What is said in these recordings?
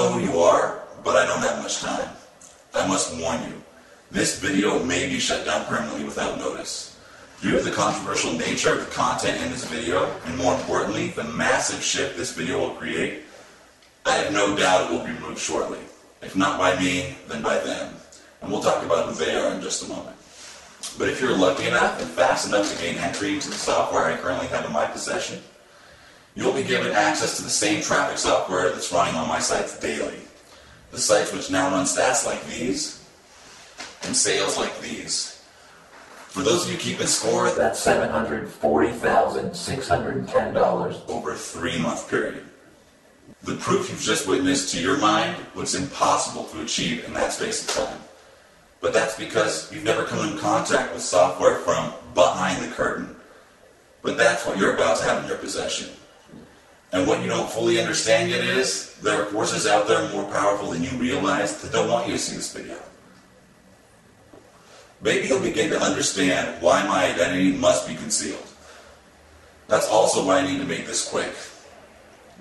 know who you are, but I don't have much time. I must warn you, this video may be shut down permanently without notice. Due to the controversial nature of the content in this video, and more importantly, the massive shift this video will create, I have no doubt it will be removed shortly. If not by me, then by them. And we'll talk about who they are in just a moment. But if you're lucky enough and fast enough to gain entry into the software I currently have in my possession, you'll be given access to the same traffic software that's running on my sites daily. The sites which now run stats like these, and sales like these. For those of you keeping score, that's $740,610 over a 3-month period. The proof you've just witnessed, to your mind, looks impossible to achieve in that space of time. But that's because you've never come in contact with software from behind the curtain. But that's what you're about to have in your possession. And what you don't fully understand yet is, there are forces out there more powerful than you realize that don't want you to see this video. Maybe you'll begin to understand why my identity must be concealed. That's also why I need to make this quick.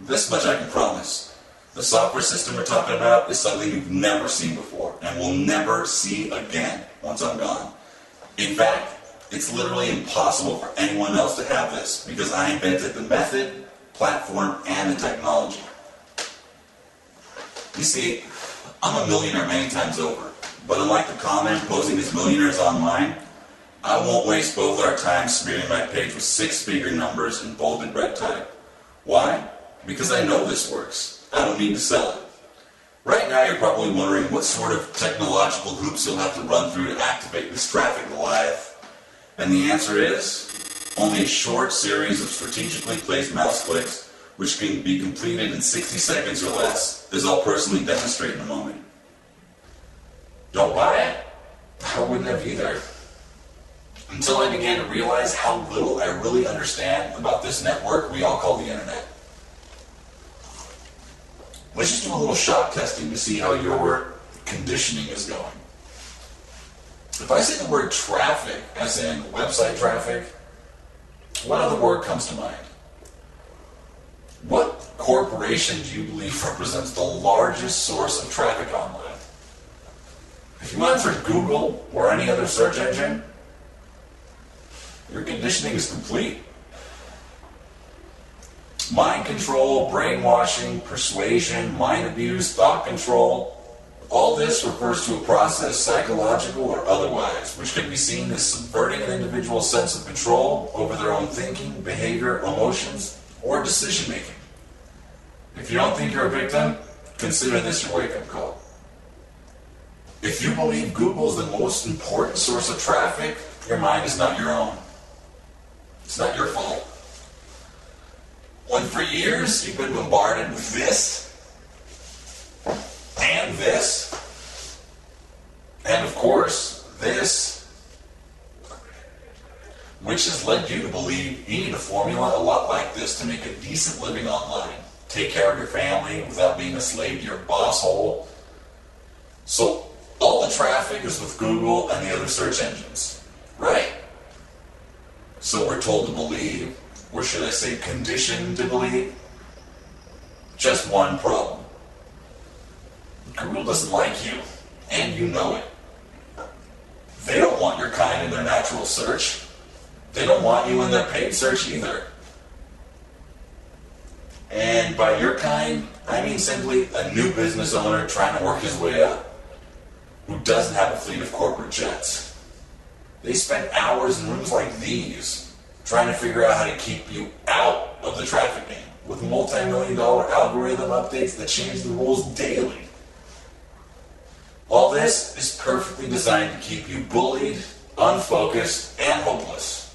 This much I can promise. The software system we're talking about is something you've never seen before and will never see again once I'm gone. In fact, it's literally impossible for anyone else to have this because I invented the method, platform, and the technology. You see, I'm a millionaire many times over, but unlike the comment posing as millionaires online, I won't waste both our time smearing my page with 6-figure numbers in bolded red type. Why? Because I know this works. I don't need to sell it. Right now you're probably wondering what sort of technological hoops you'll have to run through to activate this traffic Goliath. And the answer is, only a short series of strategically placed mouse clicks, which can be completed in 60 seconds or less, as I'll personally demonstrate in a moment. Don't buy it? I wouldn't have either. Until I began to realize how little I really understand about this network we all call the internet. Let's just do a little shock testing to see how your conditioning is going. If I say the word traffic, as in website traffic, what other word comes to mind? What corporation do you believe represents the largest source of traffic online? If you answer Google or any other search engine, your conditioning is complete. Mind control, brainwashing, persuasion, mind abuse, thought control, all this refers to a process, psychological or otherwise, which can be seen as subverting an individual's sense of control over their own thinking, behavior, emotions, or decision making. If you don't think you're a victim, consider this your wake-up call. If you believe Google is the most important source of traffic, your mind is not your own. It's not your fault. When for years you've been bombarded with this, and this, and of course, this, which has led you to believe you need a formula a lot like this to make a decent living online. Take care of your family without being a slave to your boss hole. So all the traffic is with Google and the other search engines, right? So we're told to believe, or should I say conditioned to believe? Just one problem. Google doesn't like you, and you know it. They don't want your kind in their natural search. They don't want you in their paid search either. And by your kind, I mean simply a new business owner trying to work his way up, who doesn't have a fleet of corporate jets. They spend hours in rooms like these trying to figure out how to keep you out of the traffic game with multi-million-dollar algorithm updates that change the rules daily. All this is perfectly designed to keep you bullied, unfocused, and hopeless.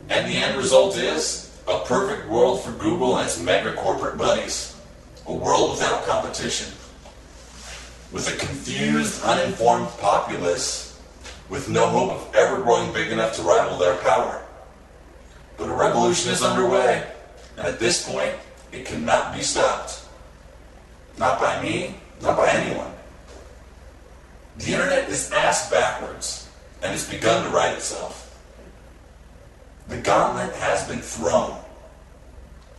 And the end result is a perfect world for Google and its mega corporate buddies. A world without competition. With a confused, uninformed populace with no hope of ever growing big enough to rival their power. But a revolution is underway, and at this point, it cannot be stopped. Not by me, not by anyone. The internet is ass backwards, and it's begun to right itself. The gauntlet has been thrown.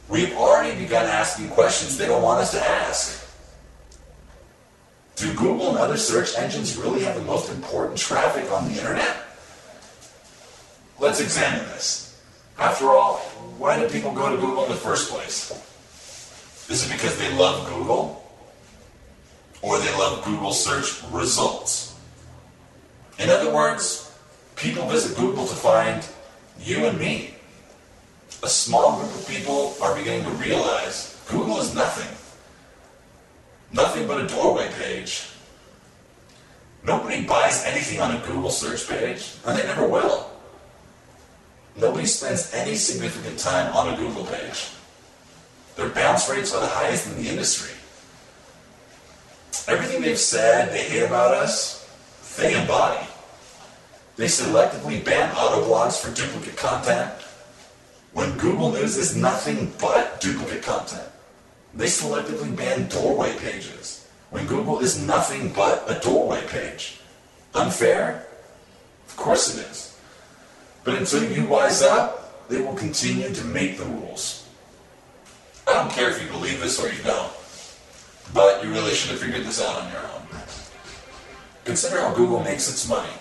We've already begun asking questions they don't want us to ask. Do Google and other search engines really have the most important traffic on the internet? Let's examine this. After all, why do people go to Google in the first place? Is it because they love Google? Or they love Google search results? In other words, people visit Google to find you and me. A small group of people are beginning to realize Google is nothing. Nothing but a doorway page. Nobody buys anything on a Google search page, and they never will. Nobody spends any significant time on a Google page. Their bounce rates are the highest in the industry. Everything they've said they hate about us, they embody. They selectively ban autoblogs for duplicate content, when Google News is nothing but duplicate content. They selectively ban doorway pages, when Google is nothing but a doorway page. Unfair? Of course it is. But until you wise up, they will continue to make the rules. I don't care if you believe this or you don't, but you really should have figured this out on your own. Consider how Google makes its money.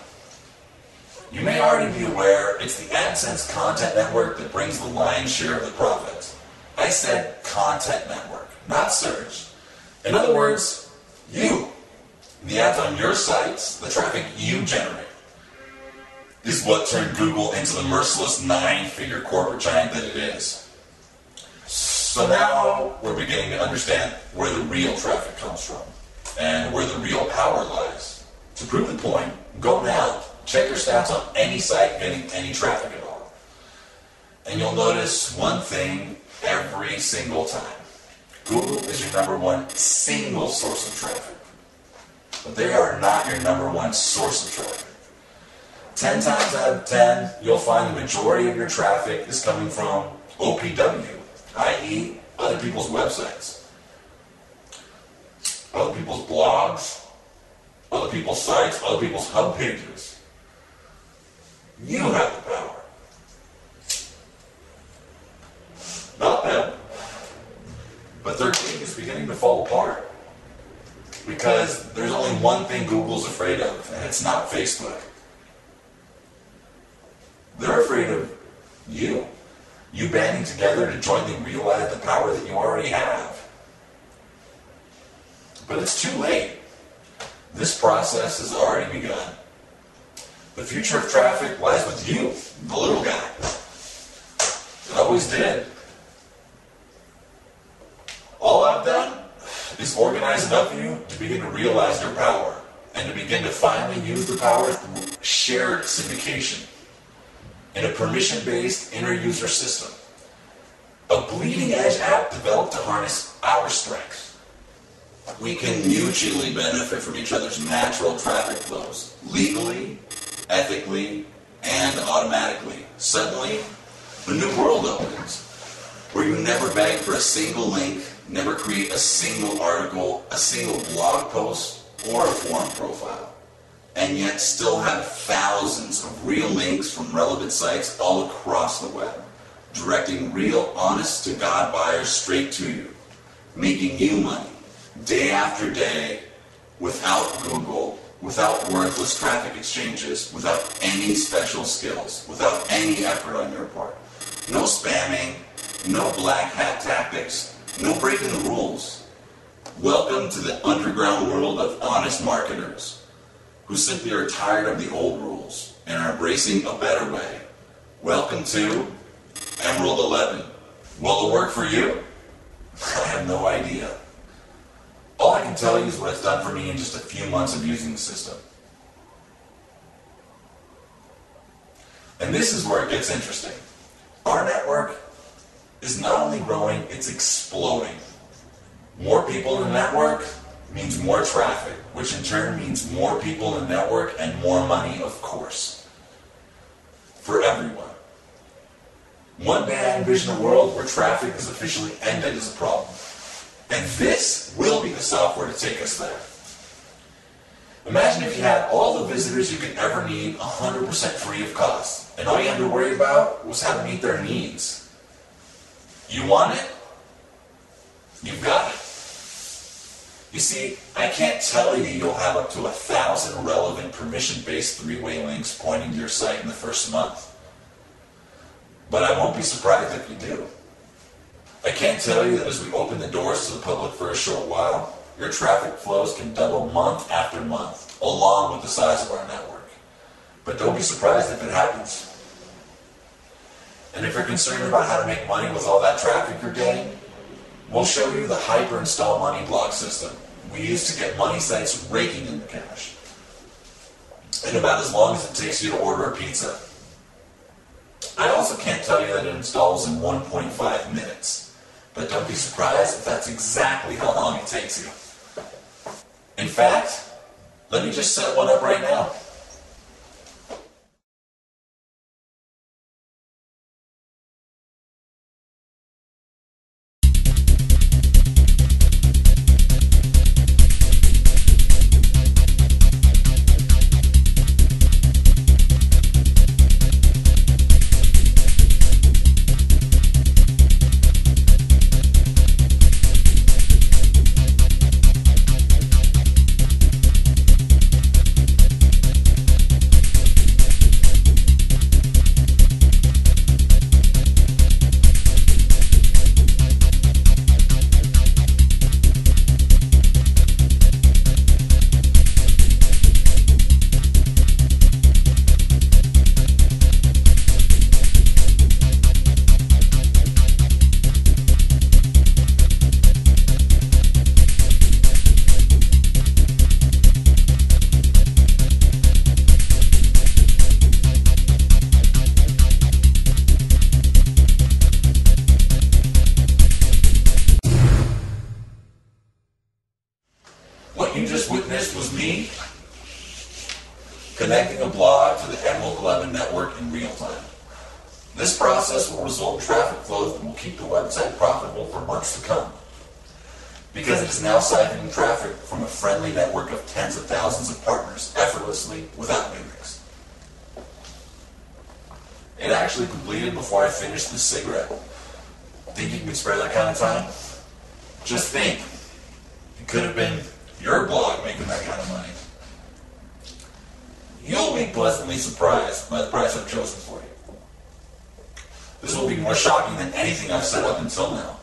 You may already be aware it's the AdSense content network that brings the lion's share of the profits. I said content network, not search. In other words, you. The ads on your sites, the traffic you generate, is what turned Google into the merciless 9-figure corporate giant that it is. So now we're beginning to understand where the real traffic comes from and where the real power lies. To prove the point, go now. Check your stats on any site getting any traffic at all. And you'll notice one thing every single time. Google is your number one single source of traffic. But they are not your number one source of traffic. 10 times out of 10, you'll find the majority of your traffic is coming from OPW, i.e. other people's websites, other people's blogs, other people's sites, other people's hub pages. You have the power. Not them. But their gig is beginning to fall apart. Because there's only one thing Google's afraid of, and it's not Facebook. They're afraid of you. You banding together to jointly realize the power that you already have. But it's too late. This process has already begun. The future of traffic lies with you, the little guy. It always did. All I've done is organize enough of you to begin to realize your power and to begin to finally use the power through shared syndication in a permission-based inter-user system. A bleeding-edge app developed to harness our strengths. We can mutually benefit from each other's natural traffic flows, legally, ethically, and automatically. Suddenly, a new world opens, where you never beg for a single link, never create a single article, a single blog post, or a forum profile, and yet still have thousands of real links from relevant sites all across the web, directing real, honest-to-God buyers straight to you, making you money, day after day, without Google, without worthless traffic exchanges, without any special skills, without any effort on your part. No spamming, no black hat tactics, no breaking the rules. Welcome to the underground world of honest marketers who simply are tired of the old rules and are embracing a better way. Welcome to Emerald 11. Will it work for you? I have no idea. All I can tell you is what it's done for me in just a few months of using the system. And this is where it gets interesting. Our network is not only growing, it's exploding. More people in the network means more traffic, which in turn means more people in the network and more money, of course. For everyone. One day I envision a world where traffic is officially ended as a problem. And this will be the software to take us there. Imagine if you had all the visitors you could ever need 100% free of cost, and all you had to worry about was how to meet their needs. You want it? You've got it. You see, I can't tell you you'll have up to 1,000 relevant permission-based three-way links pointing to your site in the first month. But I won't be surprised if you do. I can't tell you that as we open the doors to the public for a short while, your traffic flows can double month after month, along with the size of our network. But don't be surprised if it happens. And if you're concerned about how to make money with all that traffic you're getting, we'll show you the hyper-install money block system we use to get money sites raking in the cash in about as long as it takes you to order a pizza. I also can't tell you that it installs in 1.5 minutes, but don't be surprised if that's exactly how long it takes you. In fact, let me just set one up right now. What you just witnessed was me connecting a blog to the Emerald11 network in real time. This process will result in traffic flows that will keep the website profitable for months to come, because it is now siphoning traffic from a friendly network of tens of thousands of partners effortlessly without gimmicks. It actually completed before I finished this cigarette. Think you can spare that kind of time? Just think. It could have been your blog making that kind of money. You'll be pleasantly surprised by the price I've chosen for you. This will be more shocking than anything I've set up until now.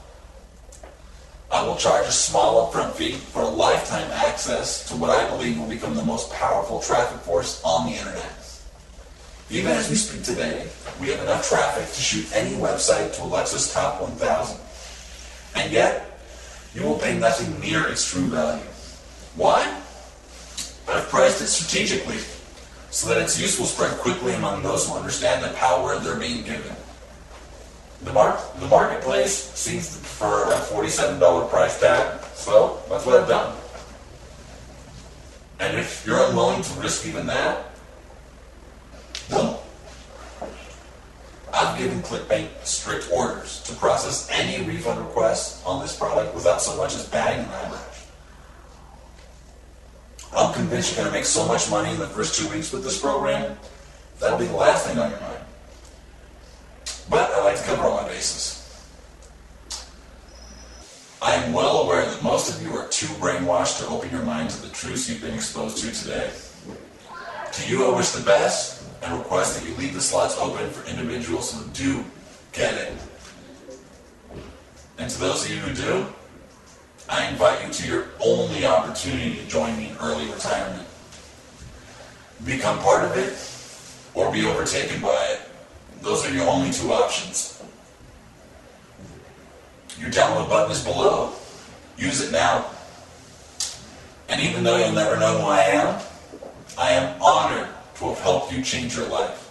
I will charge a small upfront fee for a lifetime access to what I believe will become the most powerful traffic force on the internet. Even as we speak today, we have enough traffic to shoot any website to Alexa's top 1,000. And yet, you will pay nothing near its true value. Why? I've priced it strategically, so that its use will spread quickly among those who understand the power they're being given. The marketplace seems to prefer a $47 price tag, so that's what I've done. And if you're unwilling to risk even that, well, I've given ClickBank strict orders to process any refund requests on this product without so much as batting an eyelash. I'm convinced you're going to make so much money in the first 2 weeks with this program, that'll be the last thing on your mind. But I like to cover all my bases. I am well aware that most of you are too brainwashed to open your mind to the truths you've been exposed to today. To you I wish the best and request that you leave the slots open for individuals who do get it. And to those of you who do, I invite you to your only opportunity to join me in early retirement. Become part of it or be overtaken by it. Those are your only two options. Your download button is below. Use it now. And even though you'll never know who I am honored to have helped you change your life.